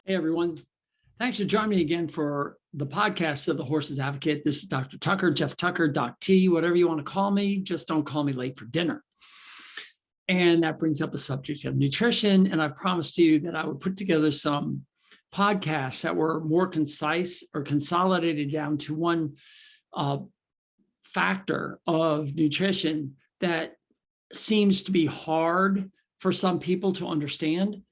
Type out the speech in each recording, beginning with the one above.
Hey, everyone. Thanks for joining me again for the podcast of the Horse's Advocate. This is Dr. Tucker, Geoff Tucker, Doc T, whatever you want to call me. Just don't call me late for dinner. And that brings up a subject of nutrition. And I promised you that I would put together some podcasts that were more concise or consolidated down to one factor of nutrition that seems to be hard for some people to understand,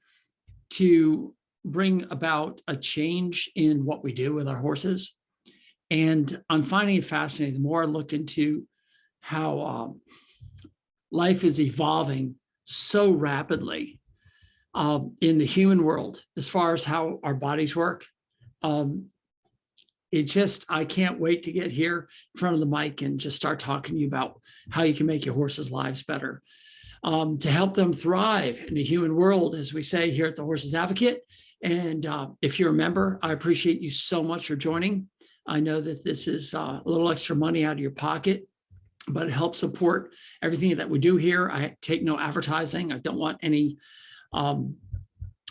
to bring about a change in what we do with our horses. And I'm finding it fascinating. The more I look into how life is evolving so rapidly in the human world, as far as how our bodies work, I can't wait to get here in front of the mic and just start talking to you about how you can make your horses' lives better, to help them thrive in the human world, as we say here at the Horse's Advocate. And if you're a member, I appreciate you so much for joining. I know that this is a little extra money out of your pocket, but it helps support everything that we do here. I take no advertising. I don't want any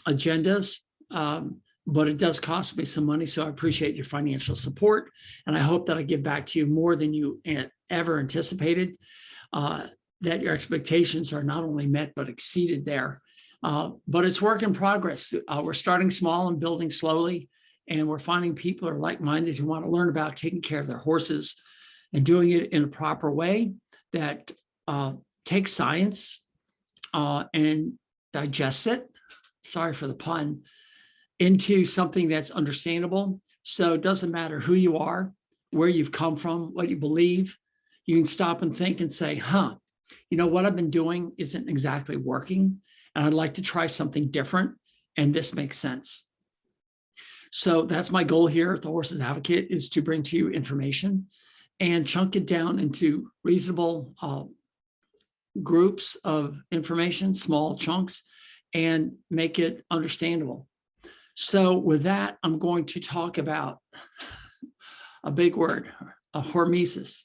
agendas, but it does cost me some money. So I appreciate your financial support. And I hope that I give back to you more than you ever anticipated, that your expectations are not only met, but exceeded there. But it's work in progress. We're starting small and building slowly, and we're finding people are like-minded who want to learn about taking care of their horses and doing it in a proper way that takes science and digests it, sorry for the pun, into something that's understandable. So it doesn't matter who you are, where you've come from, what you believe. You can stop and think and say, you know, what I've been doing isn't exactly working, and I'd like to try something different, and this makes sense. So that's my goal here at the Horse's Advocate, is to bring to you information and chunk it down into reasonable groups of information, small chunks, and make it understandable. So with that, I'm going to talk about a big word, hormesis.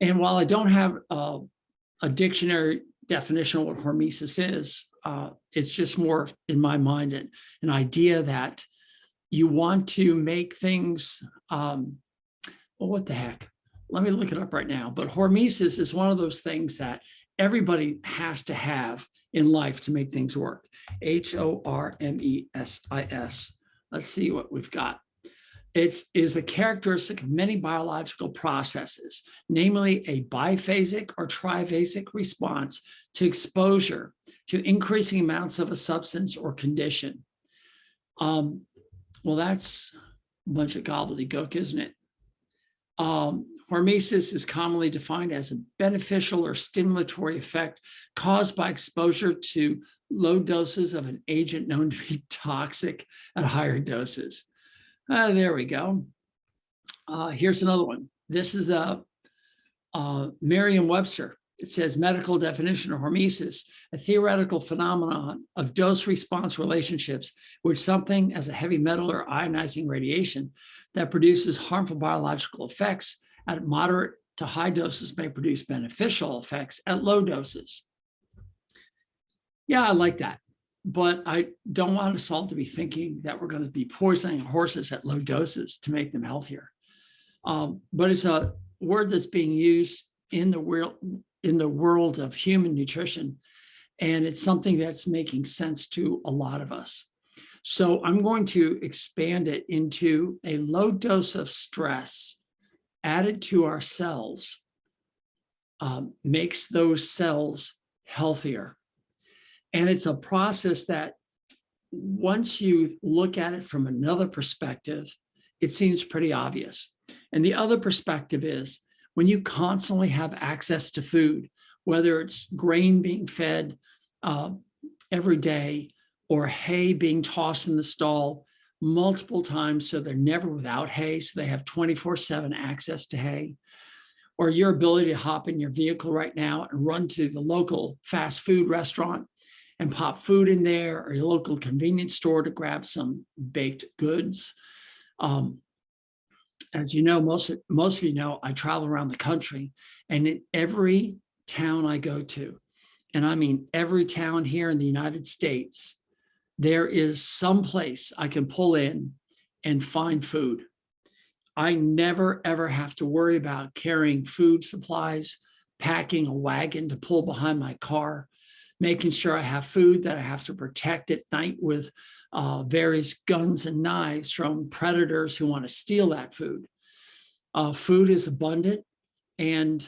And while I don't have a dictionary definition of what hormesis is, it's just more in my mind an idea that you want to make things, well, what the heck? Let me look it up right now. But hormesis is one of those things that everybody has to have in life to make things work. Hormesis. Let's see what we've got. It is a characteristic of many biological processes, namely a biphasic or triphasic response to exposure to increasing amounts of a substance or condition. Well, that's a bunch of gobbledygook, isn't it? Hormesis is commonly defined as a beneficial or stimulatory effect caused by exposure to low doses of an agent known to be toxic at higher doses. There we go. Here's another one. This is the Merriam-Webster. It says medical definition of hormesis, a theoretical phenomenon of dose-response relationships, which something as a heavy metal or ionizing radiation that produces harmful biological effects at moderate to high doses may produce beneficial effects at low doses. Yeah, I like that. But I don't want us all to be thinking that we're going to be poisoning horses at low doses to make them healthier. But it's a word that's being used in the world of human nutrition, and it's something that's making sense to a lot of us. So I'm going to expand it into a low dose of stress added to our cells makes those cells healthier. And it's a process that once you look at it from another perspective, it seems pretty obvious. And the other perspective is when you constantly have access to food, whether it's grain being fed every day or hay being tossed in the stall multiple times, so they're never without hay, so they have 24/7 access to hay, or your ability to hop in your vehicle right now and run to the local fast food restaurant and pop food in there, or your local convenience store to grab some baked goods. As you know, most of you know, I travel around the country, and in every town I go to, and I mean every town here in the United States, there is some place I can pull in and find food. I never, ever have to worry about carrying food supplies, packing a wagon to pull behind my car, making sure I have food that I have to protect at night with various guns and knives from predators who want to steal that food. Food is abundant and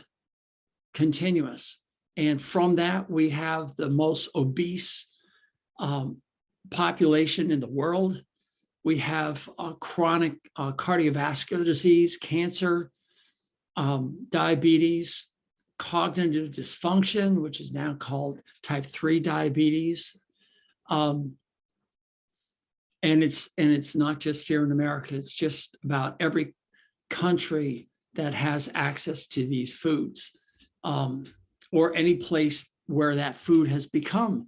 continuous. And from that, we have the most obese population in the world. We have chronic cardiovascular disease, cancer, diabetes, cognitive dysfunction, which is now called type 3 diabetes. And it's not just here in America, it's just about every country that has access to these foods, or any place where that food has become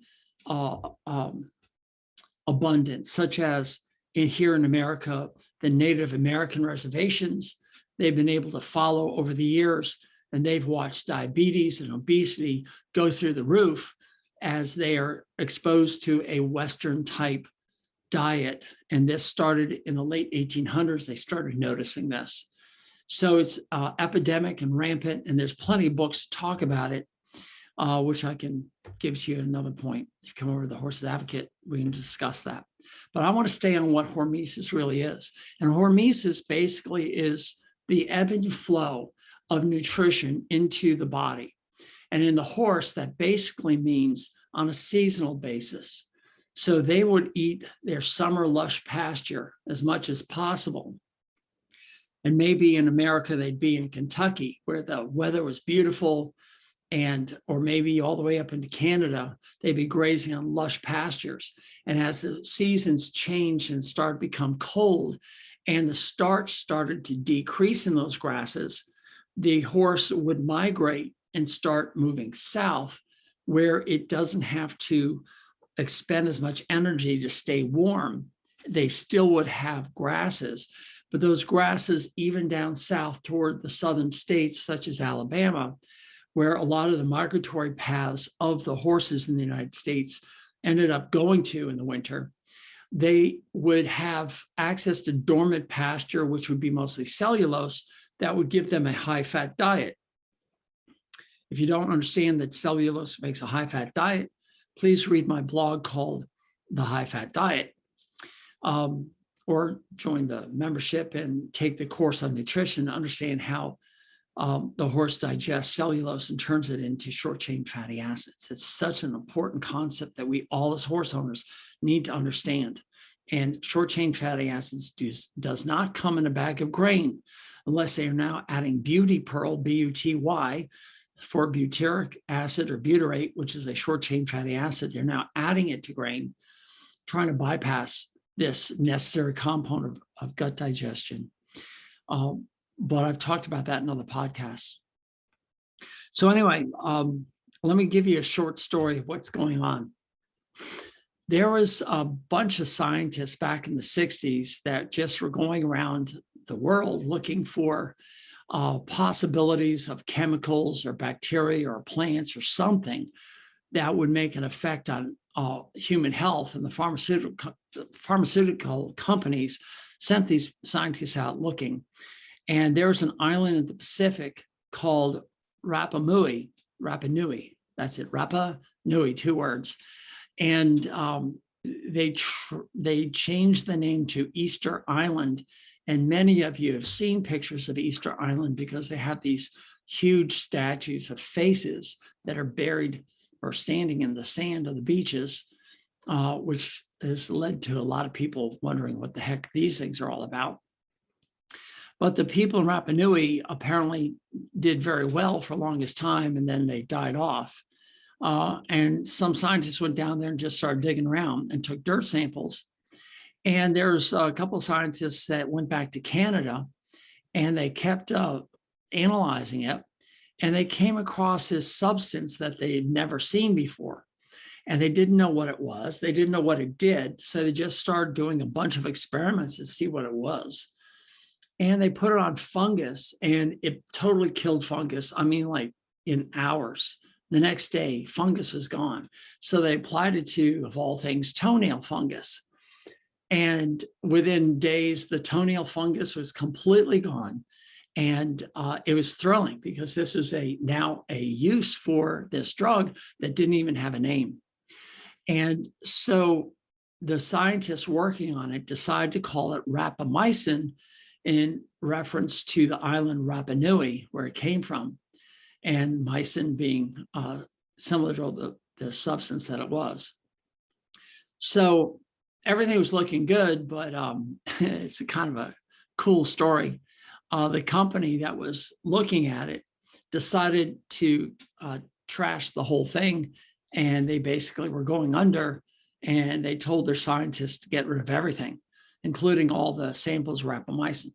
abundant, such as here in America, the Native American reservations. They've been able to follow over the years, and they've watched diabetes and obesity go through the roof as they are exposed to a Western type diet. And this started in the late 1800s. They started noticing this. So it's epidemic and rampant, and there's plenty of books to talk about it, which I can give to you at another point. If you come over to the Horse's Advocate, we can discuss that. But I want to stay on what hormesis really is. And hormesis basically is the ebb and flow of nutrition into the body. And in the horse, that basically means on a seasonal basis. So they would eat their summer lush pasture as much as possible. And maybe in America, they'd be in Kentucky where the weather was beautiful, or maybe all the way up into Canada, they'd be grazing on lush pastures. And as the seasons changed and started to become cold and the starch started to decrease in those grasses, the horse would migrate and start moving south, where it doesn't have to expend as much energy to stay warm. They still would have grasses, but those grasses, even down south toward the southern states, such as Alabama, where a lot of the migratory paths of the horses in the United States ended up going to in the winter, they would have access to dormant pasture, which would be mostly cellulose, that would give them a high-fat diet. If you don't understand that cellulose makes a high-fat diet, please read my blog called The High-Fat Diet, or join the membership and take the course on nutrition to understand how the horse digests cellulose and turns it into short-chain fatty acids. It's such an important concept that we all as horse owners need to understand. And short-chain fatty acids does not come in a bag of grain unless they are now adding Beauty Pearl, B-U-T-Y, for butyric acid or butyrate, which is a short-chain fatty acid. They're now adding it to grain, trying to bypass this necessary component of gut digestion. But I've talked about that in other podcasts. So anyway, let me give you a short story of what's going on. There was a bunch of scientists back in the 60s that just were going around the world looking for possibilities of chemicals or bacteria or plants or something that would make an effect on human health. And the pharmaceutical companies sent these scientists out looking. And there's an island in the Pacific called Rapa Nui. That's it, Rapa Nui, 2 words. And they changed the name to Easter Island. And many of you have seen pictures of Easter Island because they have these huge statues of faces that are buried or standing in the sand of the beaches, which has led to a lot of people wondering what the heck these things are all about. But the people in Rapa Nui apparently did very well for the longest time, and then they died off. And some scientists went down there and just started digging around and took dirt samples. And there's a couple of scientists that went back to Canada, and they kept analyzing it, and they came across this substance that they had never seen before. And they didn't know what it was. They didn't know what it did. So they just started doing a bunch of experiments to see what it was. And they put it on fungus, and it totally killed fungus. I mean, like in hours. The next day, fungus was gone. So they applied it to, of all things, toenail fungus. And within days, the toenail fungus was completely gone. And it was thrilling because this was now a use for this drug that didn't even have a name. And so the scientists working on it decided to call it rapamycin in reference to the island Rapa Nui, where it came from, and mycin being similar to the substance that it was. So everything was looking good, but it's a kind of a cool story. The company that was looking at it decided to trash the whole thing, and they basically were going under, and they told their scientists to get rid of everything, including all the samples of rapamycin.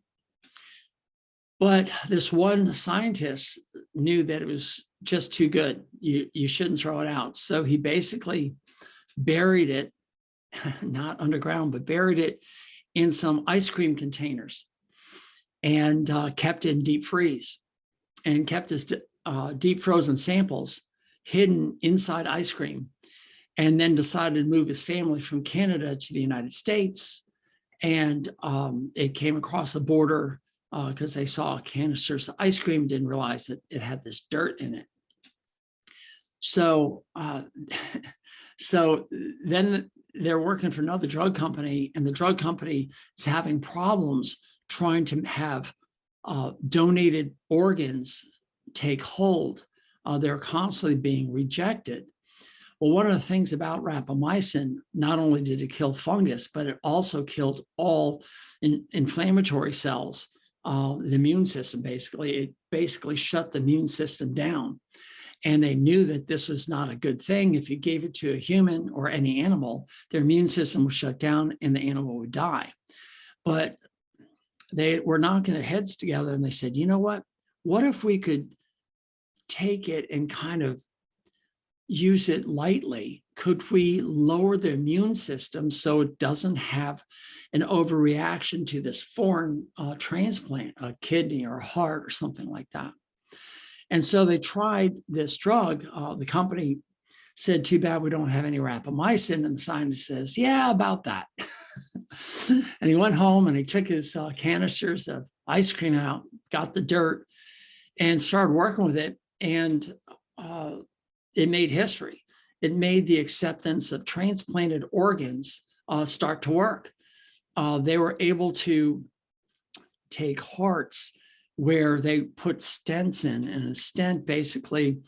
But this one scientist knew that it was just too good. You shouldn't throw it out. So he basically buried it, not underground, but buried it in some ice cream containers and kept it in deep freeze and kept his deep frozen samples hidden inside ice cream, and then decided to move his family from Canada to the United States. And it came across the border because they saw canisters of ice cream, didn't realize that it had this dirt in it. So, so then they're working for another drug company, and the drug company is having problems trying to have donated organs take hold. They're constantly being rejected. Well, one of the things about rapamycin, not only did it kill fungus, but it also killed all inflammatory cells, the immune system. It basically shut the immune system down. And they knew that this was not a good thing. If you gave it to a human or any animal, their immune system would shut down and the animal would die. But they were knocking their heads together, and they said, you know what? What if we could take it and kind of use it lightly? Could we lower the immune system so it doesn't have an overreaction to this foreign transplant, a kidney or a heart or something like that? And so they tried this drug. The company said, too bad we don't have any rapamycin. And the scientist says, yeah, about that. And he went home and he took his canisters of ice cream out, got the dirt, and started working with it. And it made history. It made the acceptance of transplanted organs start to work. They were able to take hearts where they put stents in, and a stent basically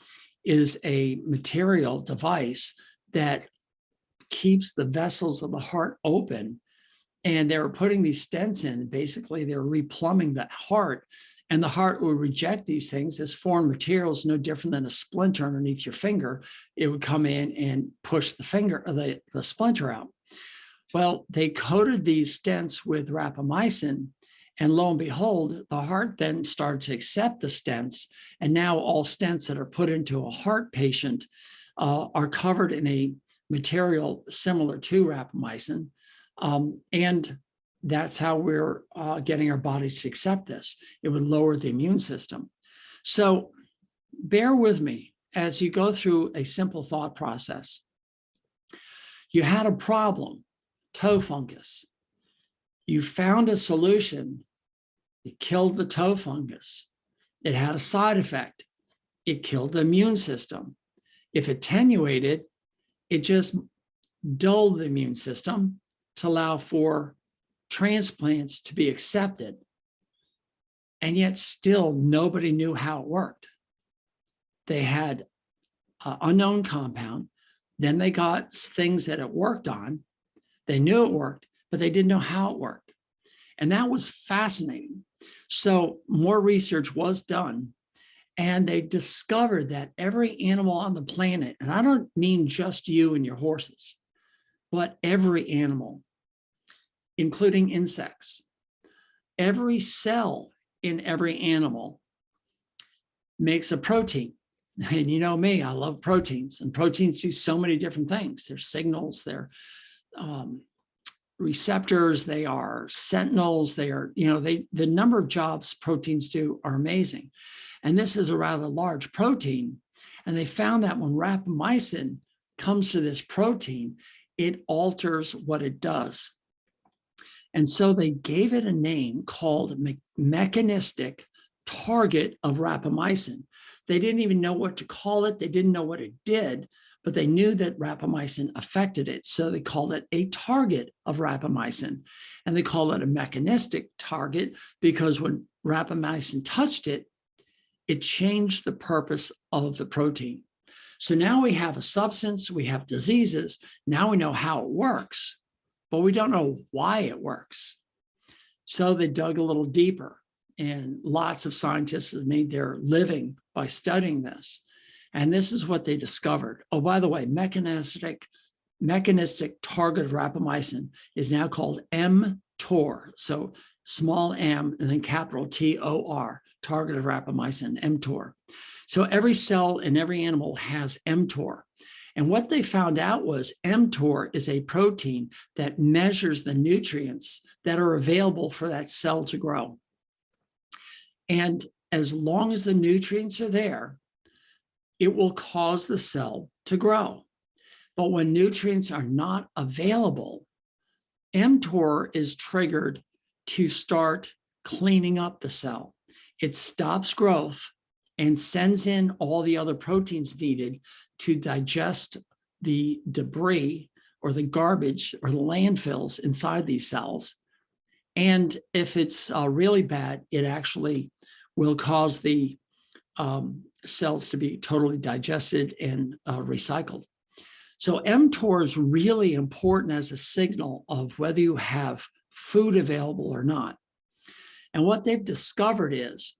is a material device that keeps the vessels of the heart open. And they were putting these stents in, basically they're replumbing that heart, and the heart would reject these things as foreign materials, no different than a splinter underneath your finger. It would come in and push the finger, or the splinter out. Well, they coated these stents with rapamycin, and lo and behold, the heart then started to accept the stents. And now all stents that are put into a heart patient are covered in a material similar to rapamycin. And that's how we're getting our bodies to accept this. It would lower the immune system. So bear with me as you go through a simple thought process. You had a problem, toe fungus. You found a solution. It killed the toe fungus. It had a side effect. It killed the immune system. If attenuated, it just dulled the immune system to allow for transplants to be accepted. And yet still nobody knew how it worked. They had an unknown compound. Then they got things that it worked on. They knew it worked, but they didn't know how it worked. And that was fascinating. So more research was done, and they discovered that every animal on the planet, and I don't mean just you and your horses, but every animal, including insects, every cell in every animal makes a protein. And you know me, I love proteins, and proteins do so many different things. They're signals, they're receptors, they are sentinels, they are, the number of jobs proteins do are amazing. And this is a rather large protein. And they found that when rapamycin comes to this protein, it alters what it does. And so they gave it a name called mechanistic target of rapamycin. They didn't even know what to call it. They didn't know what it did, but they knew that rapamycin affected it. So they called it a target of rapamycin. And they call it a mechanistic target because when rapamycin touched it, it changed the purpose of the protein. So now we have a substance, we have diseases. Now we know how it works, but we don't know why it works. So they dug a little deeper, and lots of scientists have made their living by studying this. And this is what they discovered. Oh, by the way, mechanistic target of rapamycin is now called mTOR. So small m and then capital TOR, target of rapamycin, mTOR. So every cell in every animal has mTOR. And what they found out was mTOR is a protein that measures the nutrients that are available for that cell to grow. And as long as the nutrients are there, it will cause the cell to grow. But when nutrients are not available, mTOR is triggered to start cleaning up the cell. It stops growth and sends in all the other proteins needed to digest the debris or the garbage or the landfills inside these cells. And if it's really bad, it actually will cause the cells to be totally digested and recycled. So mTOR is really important as a signal of whether you have food available or not. And what they've discovered is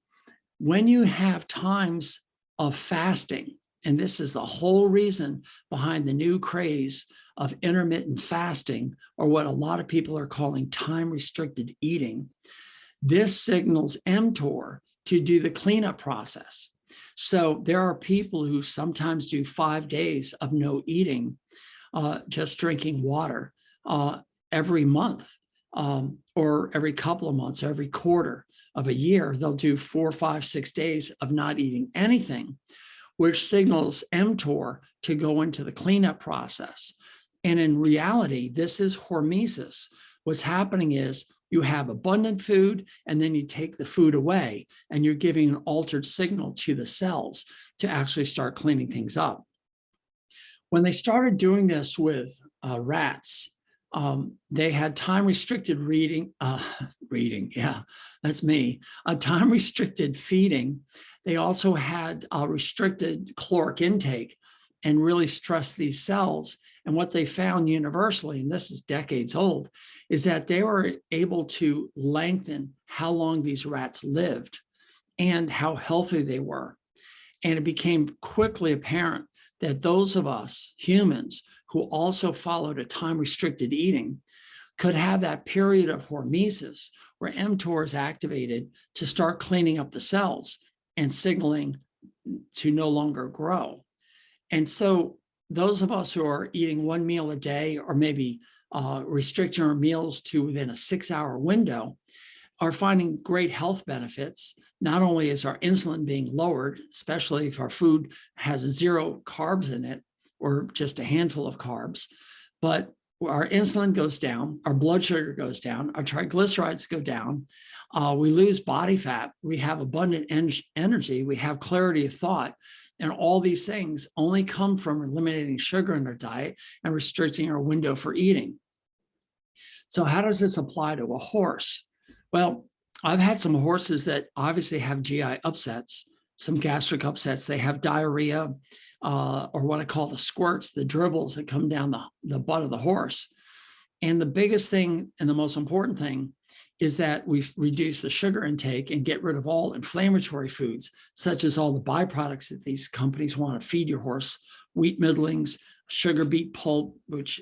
when you have times of fasting, and this is the whole reason behind the new craze of intermittent fasting, or what a lot of people are calling time-restricted eating, this signals mTOR to do the cleanup process. So there are people who sometimes do 5 days of no eating, just drinking water every month, or every couple of months, every quarter of a year. They'll do 4, 5, 6 days of not eating anything, which signals mTOR to go into the cleanup process. And in reality, this is hormesis. What's happening is you have abundant food, and then you take the food away, and you're giving an altered signal to the cells to actually start cleaning things up. When they started doing this with rats, they had time-restricted time-restricted feeding. They also had restricted caloric intake and really stressed these cells. And what they found universally, and this is decades old, is that they were able to lengthen how long these rats lived and how healthy they were. And it became quickly apparent that those of us humans who also followed a time-restricted eating could have that period of hormesis where mTOR is activated to start cleaning up the cells and signaling to no longer grow. And so those of us who are eating 1 meal a day, or maybe restricting our meals to within a 6-hour window, are finding great health benefits. Not only is our insulin being lowered, especially if our food has 0 carbs in it, or just a handful of carbs, but our insulin goes down, our blood sugar goes down, our triglycerides go down, we lose body fat, we have abundant energy, we have clarity of thought, and all these things only come from eliminating sugar in our diet and restricting our window for eating. So how does this apply to a horse? Well, I've had some horses that obviously have GI upsets, some gastric upsets. They have diarrhea, or what I call the squirts, the dribbles that come down the butt of the horse. And the biggest thing and the most important thing is that we reduce the sugar intake and get rid of all inflammatory foods, such as all the byproducts that these companies want to feed your horse: wheat middlings, sugar beet pulp, which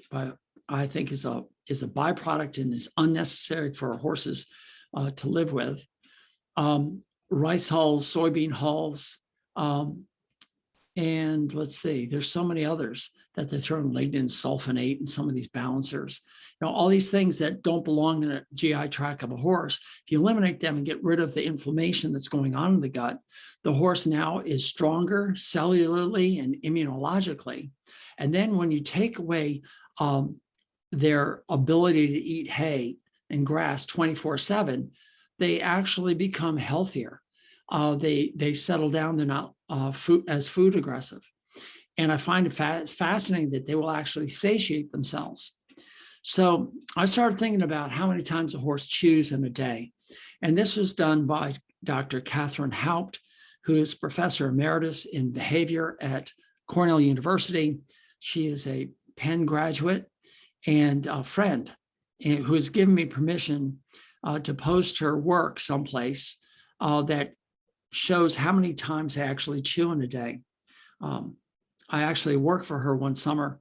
I think is a byproduct and is unnecessary for our horses to live with, rice hulls, soybean hulls, And let's see, there's so many others that they throw in, lignin sulfonate and some of these balancers, all these things that don't belong in a GI tract of a horse. If you eliminate them and get rid of the inflammation that's going on in the gut, the horse now is stronger cellularly and immunologically. And then when you take away their ability to eat hay and grass 24/7, they actually become healthier. They settle down. They're not food aggressive. And I find it fascinating that they will actually satiate themselves. So I started thinking about how many times a horse chews in a day. And this was done by Dr. Catherine Haupt, who is professor emeritus in behavior at Cornell University. She is a Penn graduate and a friend who has given me permission to post her work someplace that shows how many times I actually chew in a day. I actually worked for her one summer,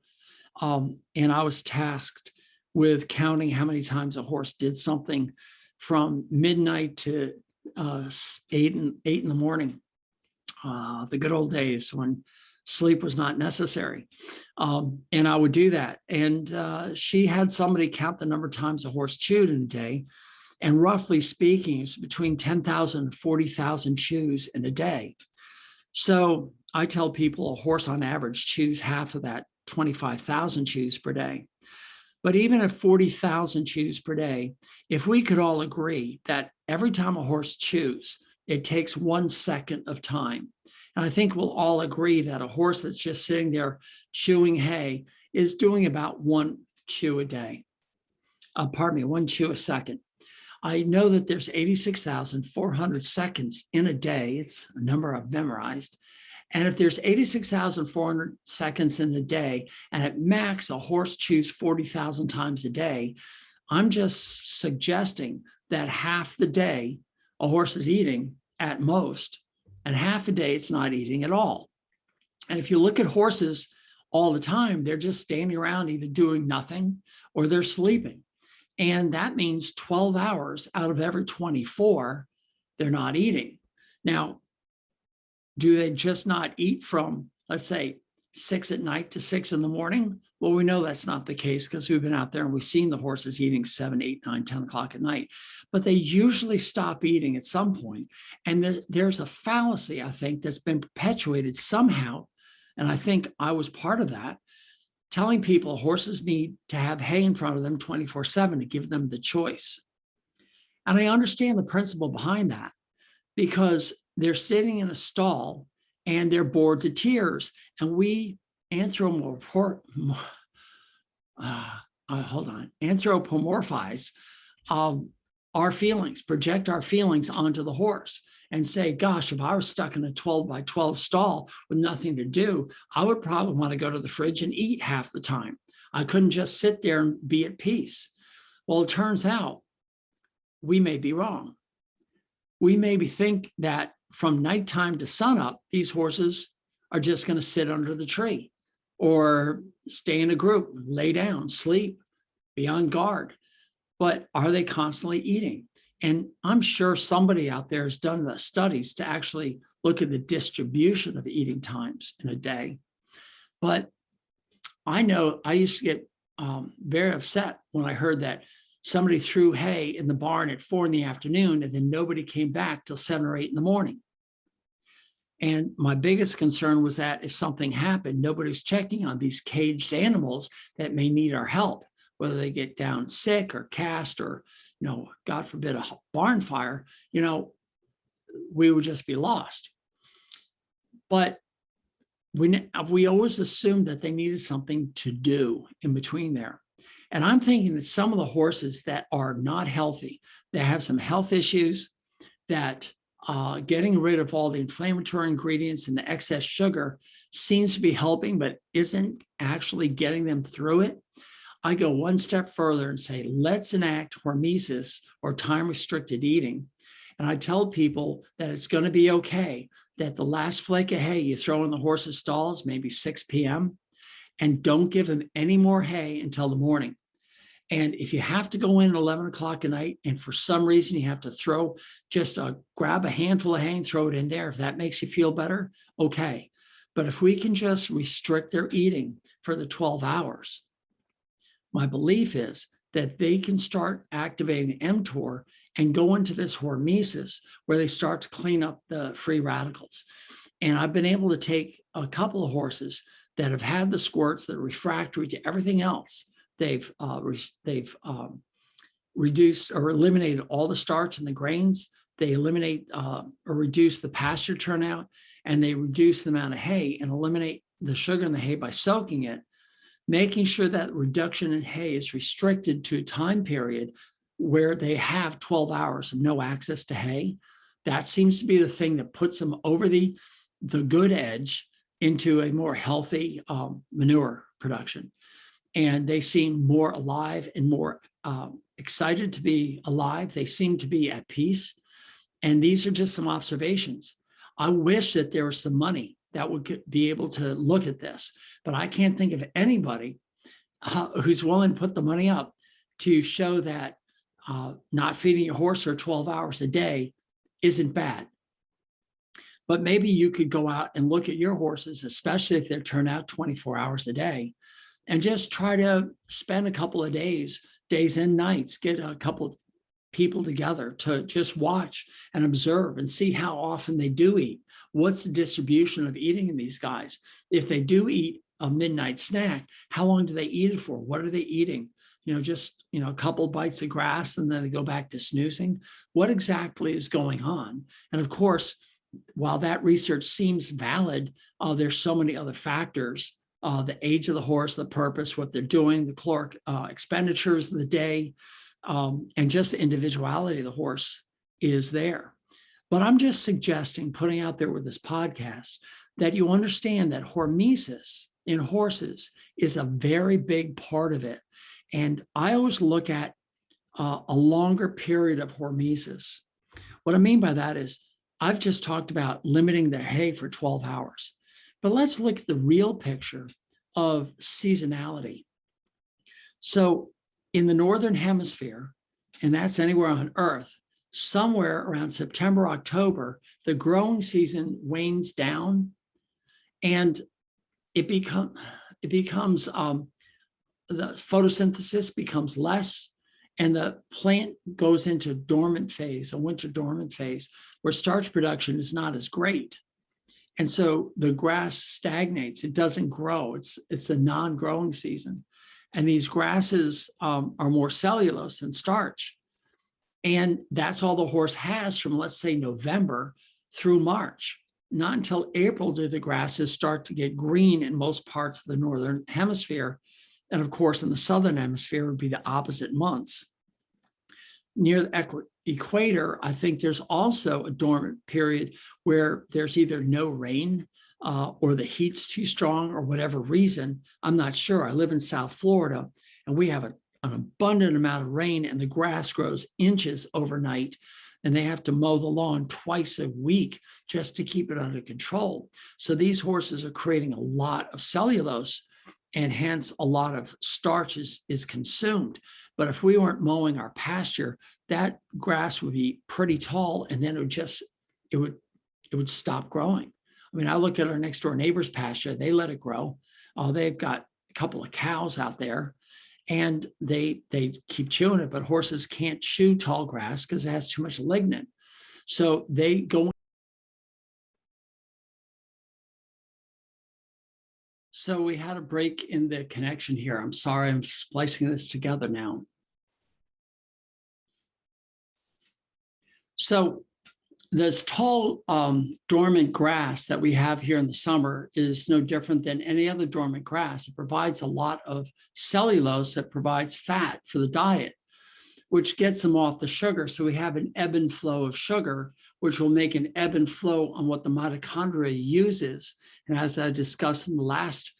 and I was tasked with counting how many times a horse did something from midnight to 8 in the morning, the good old days when sleep was not necessary. And I would do that. And she had somebody count the number of times a horse chewed in a day. And roughly speaking, it's between 10,000 and 40,000 chews in a day. So I tell people a horse on average chews half of that, 25,000 chews per day. But even at 40,000 chews per day, if we could all agree that every time a horse chews, it takes 1 second of time. And I think we'll all agree that a horse that's just sitting there chewing hay is doing about 1 chew a day. 1 chew a second. I know that there's 86,400 seconds in a day. It's a number I've memorized. And if there's 86,400 seconds in a day, and at max, a horse chews 40,000 times a day, I'm just suggesting that half the day a horse is eating at most, and half a day it's not eating at all. And if you look at horses all the time, they're just standing around either doing nothing or they're sleeping. And that means 12 hours out of every 24, they're not eating. Now, do they just not eat from, let's say, 6 at night to 6 in the morning? Well, we know that's not the case because we've been out there and we've seen the horses eating 7, 8, 9, 10 o'clock at night. But they usually stop eating at some point. And there's a fallacy, I think, that's been perpetuated somehow. And I think I was part of that, telling people horses need to have hay in front of them 24/7 to give them the choice. And I understand the principle behind that because they're sitting in a stall and they're bored to tears. And we anthropomorphize our feelings, project our feelings onto the horse and say, gosh, if I was stuck in a 12-by-12 stall with nothing to do, I would probably want to go to the fridge and eat half the time. I couldn't just sit there and be at peace. Well, it turns out we may be wrong. We maybe think that from nighttime to sunup, these horses are just going to sit under the tree or stay in a group, lay down, sleep, be on guard. But are they constantly eating? And I'm sure somebody out there has done the studies to actually look at the distribution of eating times in a day. But I know I used to get very upset when I heard that somebody threw hay in the barn at 4 PM and then nobody came back till 7 or 8 in the morning. And my biggest concern was that if something happened, nobody's checking on these caged animals that may need our help, whether they get down sick or cast or, God forbid, a barn fire, we would just be lost. But we always assumed that they needed something to do in between there. And I'm thinking that some of the horses that are not healthy, that have some health issues, that getting rid of all the inflammatory ingredients and the excess sugar seems to be helping, but isn't actually getting them through it. I go one step further and say, let's enact hormesis or time-restricted eating. And I tell people that it's going to be okay, that the last flake of hay you throw in the horse's stalls, maybe 6 p.m., and don't give them any more hay until the morning. And if you have to go in at 11 o'clock at night, and for some reason you have to grab a handful of hay and throw it in there, if that makes you feel better, okay. But if we can just restrict their eating for the 12 hours, my belief is that they can start activating mTOR and go into this hormesis where they start to clean up the free radicals. And I've been able to take a couple of horses that have had the squirts that are refractory to everything else. They've reduced or eliminated all the starch in the grains. They eliminate or reduce the pasture turnout, and they reduce the amount of hay and eliminate the sugar in the hay by soaking it, making sure that reduction in hay is restricted to a time period where they have 12 hours of no access to hay. That seems to be the thing that puts them over the good edge into a more healthy manure production. And they seem more alive and more excited to be alive. They seem to be at peace. And these are just some observations. I wish that there was some money that would be able to look at this, but I can't think of anybody who's willing to put the money up to show that not feeding your horse for 12 hours a day isn't bad. But maybe you could go out and look at your horses, especially if they're turned out 24 hours a day, and just try to spend a couple of days and nights, get a couple of people together to just watch and observe and see how often they do eat. What's the distribution of eating in these guys? If they do eat a midnight snack, how long do they eat it for? What are they eating? Just a couple of bites of grass and then they go back to snoozing. What exactly is going on? And of course, while that research seems valid, there's so many other factors. The age of the horse, the purpose, what they're doing, the caloric expenditures of the day, and just the individuality of the horse is there. But I'm just suggesting, putting out there with this podcast, that you understand that hormesis in horses is a very big part of it. And I always look at a longer period of hormesis. What I mean by that is I've just talked about limiting their hay for 12 hours. But let's look at the real picture of seasonality. So in the Northern Hemisphere, and that's anywhere on Earth, somewhere around September, October, the growing season wanes down and it becomes the photosynthesis becomes less, and the plant goes into dormant phase, a winter dormant phase, where starch production is not as great. And so the grass stagnates, it doesn't grow, it's a non-growing season. And these grasses are more cellulose than starch. And that's all the horse has from, let's say, November through March. Not until April do the grasses start to get green in most parts of the Northern Hemisphere. And of course, in the Southern Hemisphere would be the opposite months. Near the equator, I think there's also a dormant period where there's either no rain or the heat's too strong or whatever reason. I'm not sure. I live in South Florida and we have an abundant amount of rain and the grass grows inches overnight and they have to mow the lawn twice a week just to keep it under control. So these horses are creating a lot of cellulose and hence a lot of starch is consumed. But if we weren't mowing our pasture, that grass would be pretty tall and then it would stop growing. I mean, I look at our next door neighbor's pasture, they let it grow. They've got a couple of cows out there and they keep chewing it, but horses can't chew tall grass because it has too much lignin. So they go. So we had a break in the connection here. I'm sorry, I'm splicing this together now. So this tall dormant grass that we have here in the summer is no different than any other dormant grass. It provides a lot of cellulose that provides fat for the diet, which gets them off the sugar. So we have an ebb and flow of sugar, which will make an ebb and flow on what the mitochondria uses. And as I discussed in the last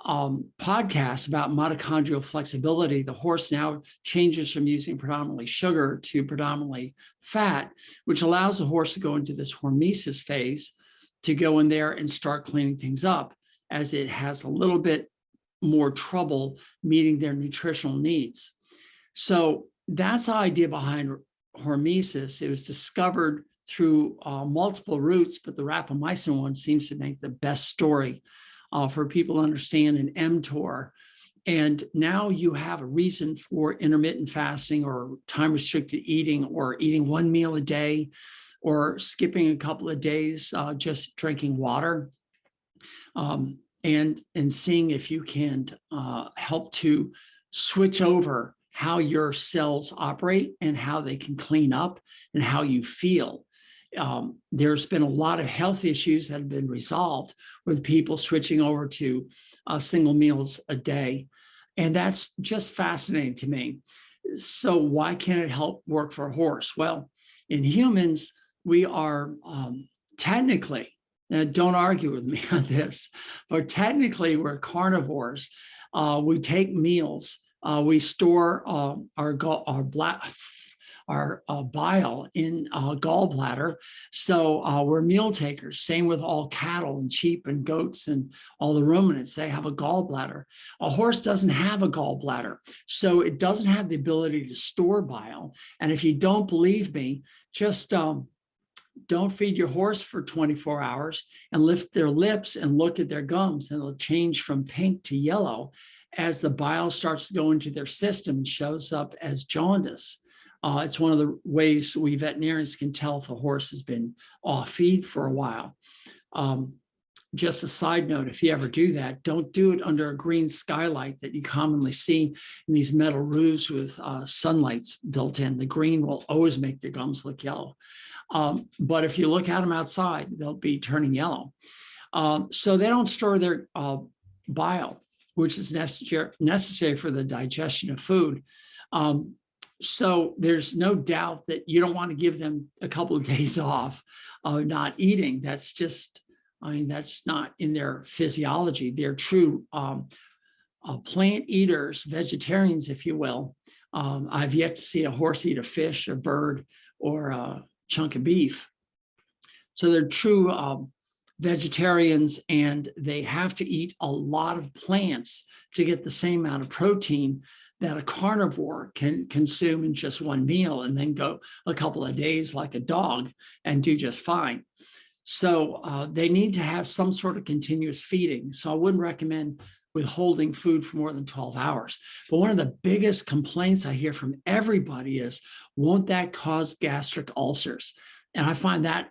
podcast about mitochondrial flexibility, the horse now changes from using predominantly sugar to predominantly fat, which allows the horse to go into this hormesis phase, to go in there and start cleaning things up as it has a little bit more trouble meeting their nutritional needs. So that's the idea behind hormesis. It was discovered through multiple routes, but the rapamycin one seems to make the best story for people to understand an mTOR. And now you have a reason for intermittent fasting or time restricted eating, or eating one meal a day, or skipping a couple of days, just drinking water, and seeing if you can help to switch over how your cells operate and how they can clean up and how you feel. There's been a lot of health issues that have been resolved with people switching over to single meals a day. And that's just fascinating to me. So why can't it help work for a horse? Well, in humans, we are technically, now don't argue with me on this, but technically we're carnivores. We take meals, we store our bile in gallbladder. So we're meal takers. Same with all cattle and sheep and goats and all the ruminants. They have a gallbladder. A horse doesn't have a gallbladder. So it doesn't have the ability to store bile. And if you don't believe me, just don't feed your horse for 24 hours and lift their lips and look at their gums, and they'll change from pink to yellow as the bile starts to go into their system and shows up as jaundice. It's one of the ways we veterinarians can tell if a horse has been off feed for a while. Just a side note, if you ever do that, don't do it under a green skylight that you commonly see in these metal roofs with sunlights built in. The green will always make their gums look yellow. But if you look at them outside, they'll be turning yellow. So they don't store their bile, which is necessary for the digestion of food. So there's no doubt that you don't want to give them a couple of days off not eating. That's just, I mean, that's not in their physiology. They're true plant eaters, vegetarians, if you will. I've yet to see a horse eat a fish, a bird, or a chunk of beef. So they're true vegetarians, and they have to eat a lot of plants to get the same amount of protein that a carnivore can consume in just one meal and then go a couple of days like a dog and do just fine. So they need to have some sort of continuous feeding. So I wouldn't recommend withholding food for more than 12 hours. But one of the biggest complaints I hear from everybody is, won't that cause gastric ulcers? And I find that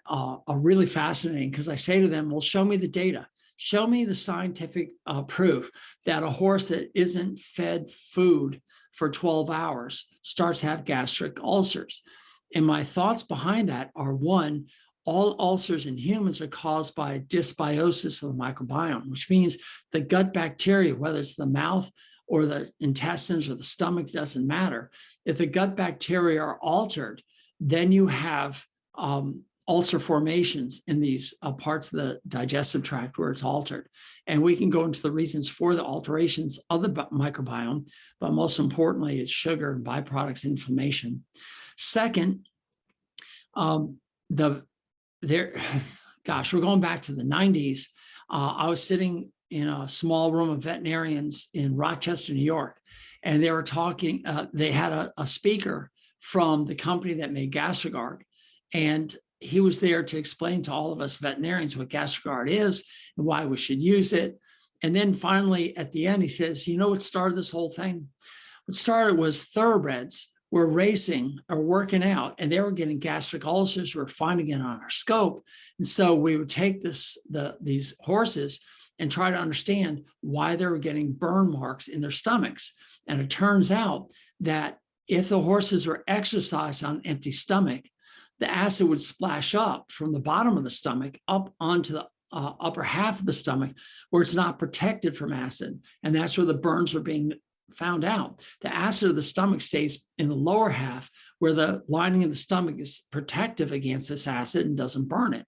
really fascinating, because I say to them, well, show me the data. Show me the scientific proof that a horse that isn't fed food for 12 hours starts to have gastric ulcers. And my thoughts behind that are, one, all ulcers in humans are caused by dysbiosis of the microbiome, which means the gut bacteria, whether it's the mouth or the intestines or the stomach, doesn't matter. If the gut bacteria are altered, then you have ulcer formations in these parts of the digestive tract where it's altered. And we can go into the reasons for the alterations of the microbiome, but most importantly, it's sugar and byproducts inflammation. Second, we're going back to the 90s. I was sitting in a small room of veterinarians in Rochester, New York, and they were talking, they had a speaker from the company that made GastroGuard, and he was there to explain to all of us veterinarians what GastroGuard is and why we should use it. And then finally, at the end, he says, you know what started this whole thing? What started was thoroughbreds were racing or working out, and they were getting gastric ulcers. We were finding it on our scope. And so we would take these horses and try to understand why they were getting burn marks in their stomachs. And it turns out that if the horses were exercised on an empty stomach, the acid would splash up from the bottom of the stomach up onto the upper half of the stomach, where it's not protected from acid. And that's where the burns are being found out. The acid of the stomach stays in the lower half, where the lining of the stomach is protective against this acid and doesn't burn it.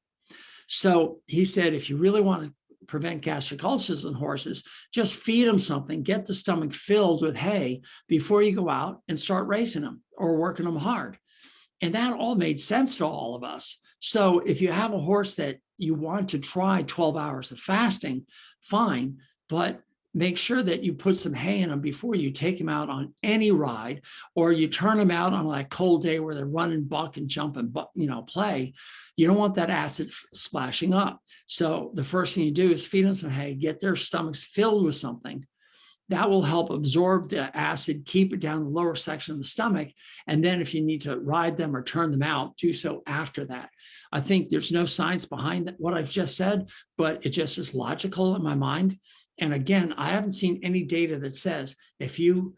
So he said, if you really want to prevent gastric ulcers in horses, just feed them something, get the stomach filled with hay before you go out and start racing them or working them hard. And that all made sense to all of us. So if you have a horse that you want to try 12 hours of fasting, fine, but make sure that you put some hay in them before you take them out on any ride, or you turn them out on like cold day where they're running, buck and jump and play. You don't want that acid splashing up. So the first thing you do is feed them some hay, get their stomachs filled with something. That will help absorb the acid, keep it down the lower section of the stomach. And then if you need to ride them or turn them out, do so after that. I think there's no science behind what I've just said, but it just is logical in my mind. And again, I haven't seen any data that says if you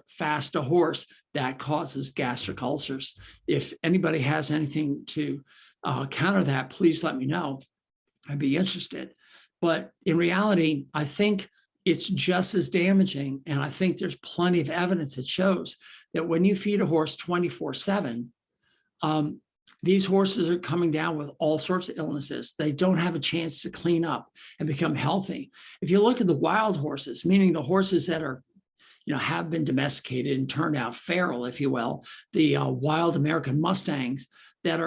fast a horse, that causes gastric ulcers. If anybody has anything to counter that, please let me know. I'd be interested. But in reality, I think it's just as damaging. And I think there's plenty of evidence that shows that when you feed a horse 24/7, these horses are coming down with all sorts of illnesses. They don't have a chance to clean up and become healthy. If you look at the wild horses, meaning the horses that are, have been domesticated and turned out feral, if you will, the wild American Mustangs that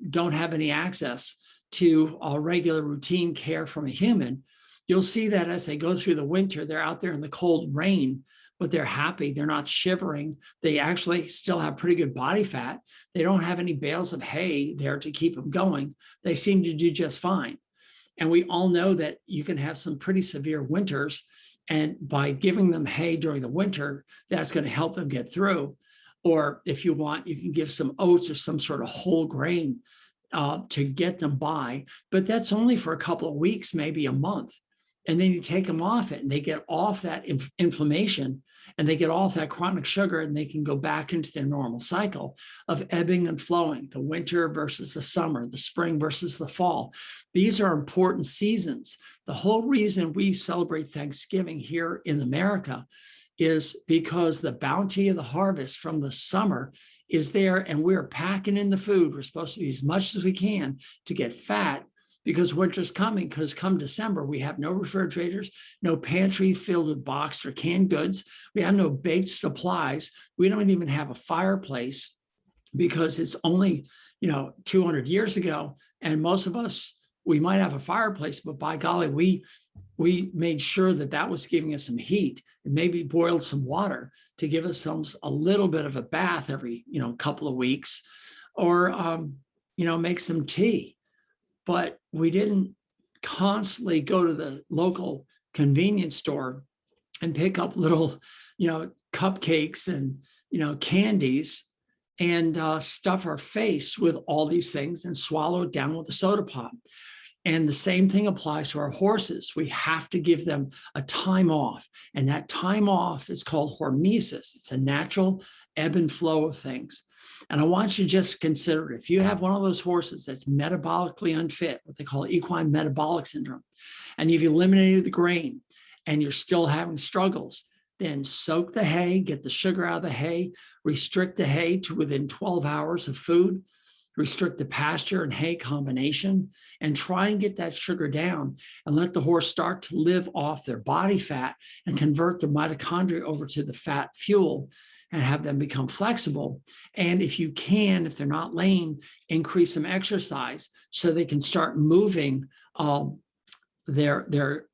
don't have any access to regular routine care from a human, you'll see that as they go through the winter, they're out there in the cold rain, but they're happy. They're not shivering. They actually still have pretty good body fat. They don't have any bales of hay there to keep them going. They seem to do just fine. And we all know that you can have some pretty severe winters. And by giving them hay during the winter, that's going to help them get through. Or if you want, you can give some oats or some sort of whole grain to get them by. But that's only for a couple of weeks, maybe a month. And then you take them off it and they get off that inflammation and they get off that chronic sugar and they can go back into their normal cycle of ebbing and flowing, the winter versus the summer, the spring versus the fall. These are important seasons. The whole reason we celebrate Thanksgiving here in America is because the bounty of the harvest from the summer is there and we're packing in the food. We're supposed to eat as much as we can to get fat, because winter's coming, because come December, we have no refrigerators, no pantry filled with boxed or canned goods. We have no baked supplies. We don't even have a fireplace because it's only, 200 years ago. And most of us, we might have a fireplace, but by golly, we made sure that was giving us some heat and maybe boiled some water to give us a little bit of a bath every, couple of weeks, or, make some tea. But we didn't constantly go to the local convenience store and pick up little, cupcakes and, candies and stuff our face with all these things and swallow it down with a soda pop. And the same thing applies to our horses. We have to give them a time off. And that time off is called hormesis. It's a natural ebb and flow of things. And I want you to just consider, if you have one of those horses that's metabolically unfit, what they call equine metabolic syndrome, and you've eliminated the grain and you're still having struggles, then soak the hay, get the sugar out of the hay, restrict the hay to within 12 hours of food, restrict the pasture and hay combination, and try and get that sugar down and let the horse start to live off their body fat and convert their mitochondria over to the fat fuel and have them become flexible. And if you can, if they're not lame, increase some exercise so they can start moving their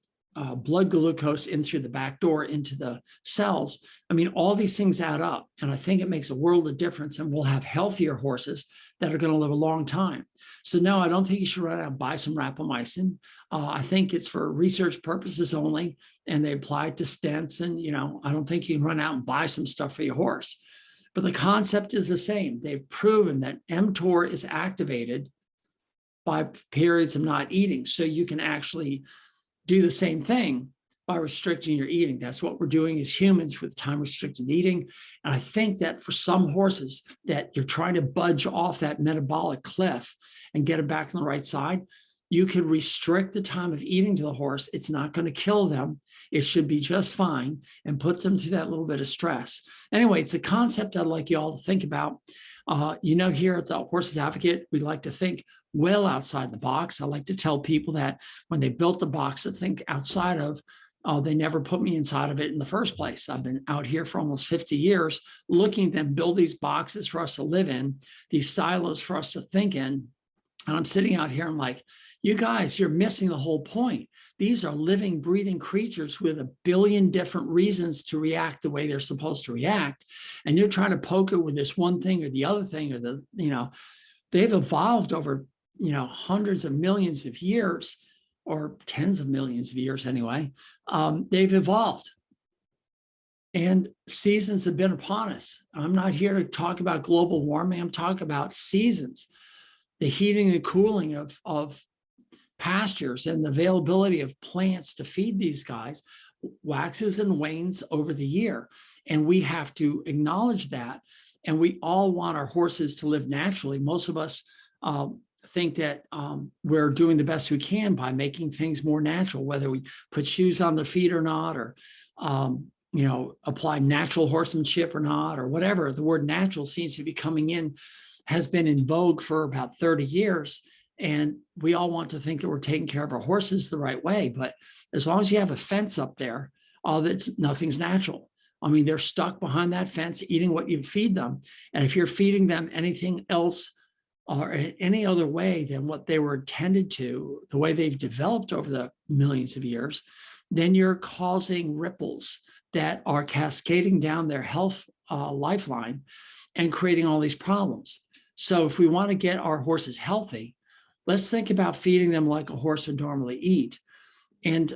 blood glucose in through the back door into the cells. I mean, all these things add up. And I think it makes a world of difference. And we'll have healthier horses that are going to live a long time. So no, I don't think you should run out and buy some rapamycin. I think it's for research purposes only. And they apply it to stents. And, I don't think you can run out and buy some stuff for your horse. But the concept is the same. They've proven that mTOR is activated by periods of not eating. So you can actually do the same thing by restricting your eating. That's what we're doing as humans with time-restricted eating. And I think that for some horses that you're trying to budge off that metabolic cliff and get them back on the right side, you can restrict the time of eating to the horse. It's not going to kill them. It should be just fine and put them through that little bit of stress. Anyway, it's a concept I'd like you all to think about. Here at the Horses Advocate, we like to think well outside the box. I like to tell people that when they built the box to think outside of, they never put me inside of it in the first place. I've been out here for almost 50 years looking at them build these boxes for us to live in, these silos for us to think in. And I'm sitting out here and like, you guys, you're missing the whole point. These are living, breathing creatures with a billion different reasons to react the way they're supposed to react. And you're trying to poke it with this one thing or the other thing, or they've evolved over, hundreds of millions of years, or tens of millions of years anyway. They've evolved. And seasons have been upon us. I'm not here to talk about global warming. I'm talking about seasons, the heating and cooling of pastures and the availability of plants to feed these guys waxes and wanes over the year. And we have to acknowledge that. And we all want our horses to live naturally. Most of us think that we're doing the best we can by making things more natural, whether we put shoes on their feet or not, or apply natural horsemanship or not, or whatever. The word natural seems to be has been in vogue for about 30 years. And we all want to think that we're taking care of our horses the right way. But as long as you have a fence up there, nothing's natural. I mean, they're stuck behind that fence eating what you feed them. And if you're feeding them anything else or any other way than what they were intended to, the way they've developed over the millions of years, then you're causing ripples that are cascading down their health lifeline and creating all these problems. So if we want to get our horses healthy, let's think about feeding them like a horse would normally eat. And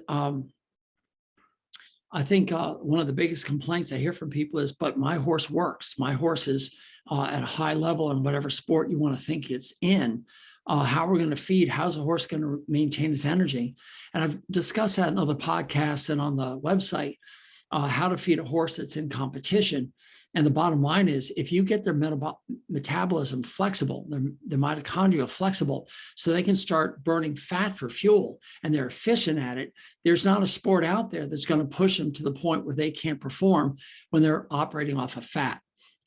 I think one of the biggest complaints I hear from people is, but my horse works. My horse is at a high level in whatever sport you want to think it's in. How we're going to feed, how's a horse going to maintain its energy? And I've discussed that in other podcasts and on the website, how to feed a horse that's in competition. And the bottom line is, if you get their metabolism flexible, their mitochondria flexible, so they can start burning fat for fuel, and they're efficient at it, there's not a sport out there that's going to push them to the point where they can't perform when they're operating off of fat.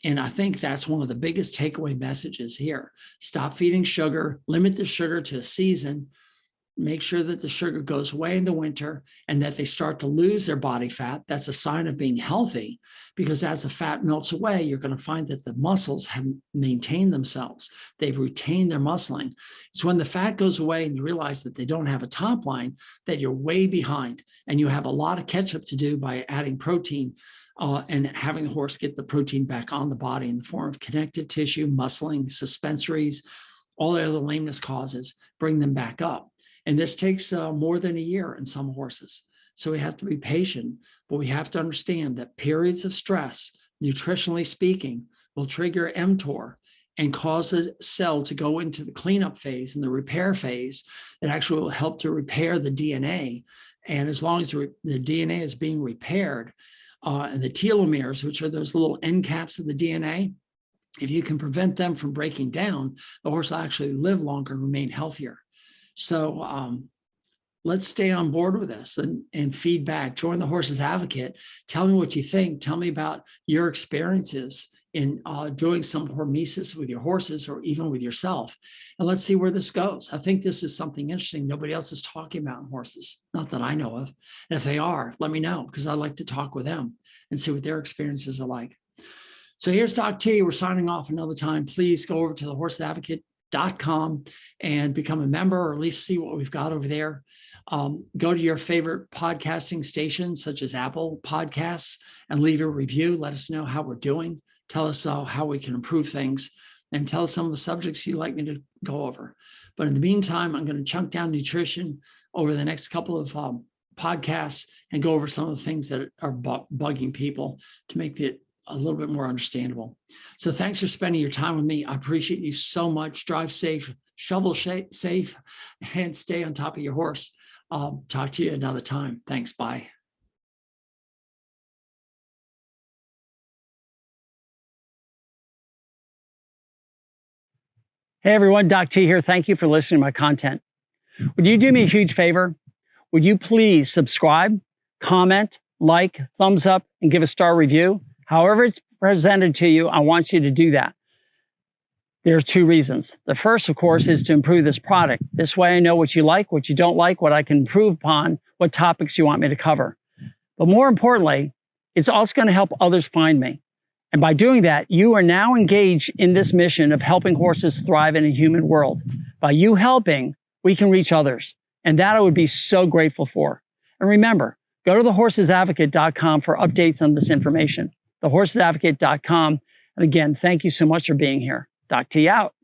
And I think that's one of the biggest takeaway messages here. Stop feeding sugar, limit the sugar to a season, make sure that the sugar goes away in the winter and that they start to lose their body fat. That's a sign of being healthy, because as the fat melts away, you're going to find that the muscles have maintained themselves. They've retained their muscling. It's when the fat goes away and you realize that they don't have a top line that you're way behind, and you have a lot of catch up to do by adding protein and having the horse get the protein back on the body in the form of connective tissue, muscling, suspensories, all the other lameness causes, bring them back up. And this takes more than a year in some horses. So we have to be patient, but we have to understand that periods of stress, nutritionally speaking, will trigger mTOR and cause the cell to go into the cleanup phase and the repair phase. It actually will help to repair the DNA. And as long as the DNA is being repaired, and the telomeres, which are those little end caps of the DNA, if you can prevent them from breaking down, the horse will actually live longer and remain healthier. So let's stay on board with this and feedback. Join the Horse's Advocate. Tell me what you think. Tell me about your experiences in doing some hormesis with your horses or even with yourself. And let's see where this goes. I think this is something interesting nobody else is talking about in horses, not that I know of. And if they are, let me know, because I'd like to talk with them and see what their experiences are like. So here's Doc T. We're signing off another time. Please go over to thehorseadvocate.com and become a member, or at least see what we've got over there. Go to your favorite podcasting stations, such as Apple Podcasts, and leave a review. Let us know how we're doing. Tell us how we can improve things, and tell us some of the subjects you'd like me to go over. But in the meantime, I'm going to chunk down nutrition over the next couple of podcasts and go over some of the things that are bugging people to make it a little bit more understandable. So thanks for spending your time with me. I appreciate you so much. Drive safe, shovel safe, and stay on top of your horse. Talk to you another time. Thanks. Bye. Hey everyone, Doc T here. Thank you for listening to my content. Would you do me a huge favor? Would you please subscribe, comment, like, thumbs up, and give a star review? However it's presented to you, I want you to do that. There's two reasons. The first, of course, is to improve this product. This way I know what you like, what you don't like, what I can improve upon, what topics you want me to cover. But more importantly, it's also going to help others find me. And by doing that, you are now engaged in this mission of helping horses thrive in a human world. By you helping, we can reach others. And that I would be so grateful for. And remember, go to thehorsesadvocate.com for updates on this information. Thehorsesadvocate.com. And again, thank you so much for being here. Doc T out.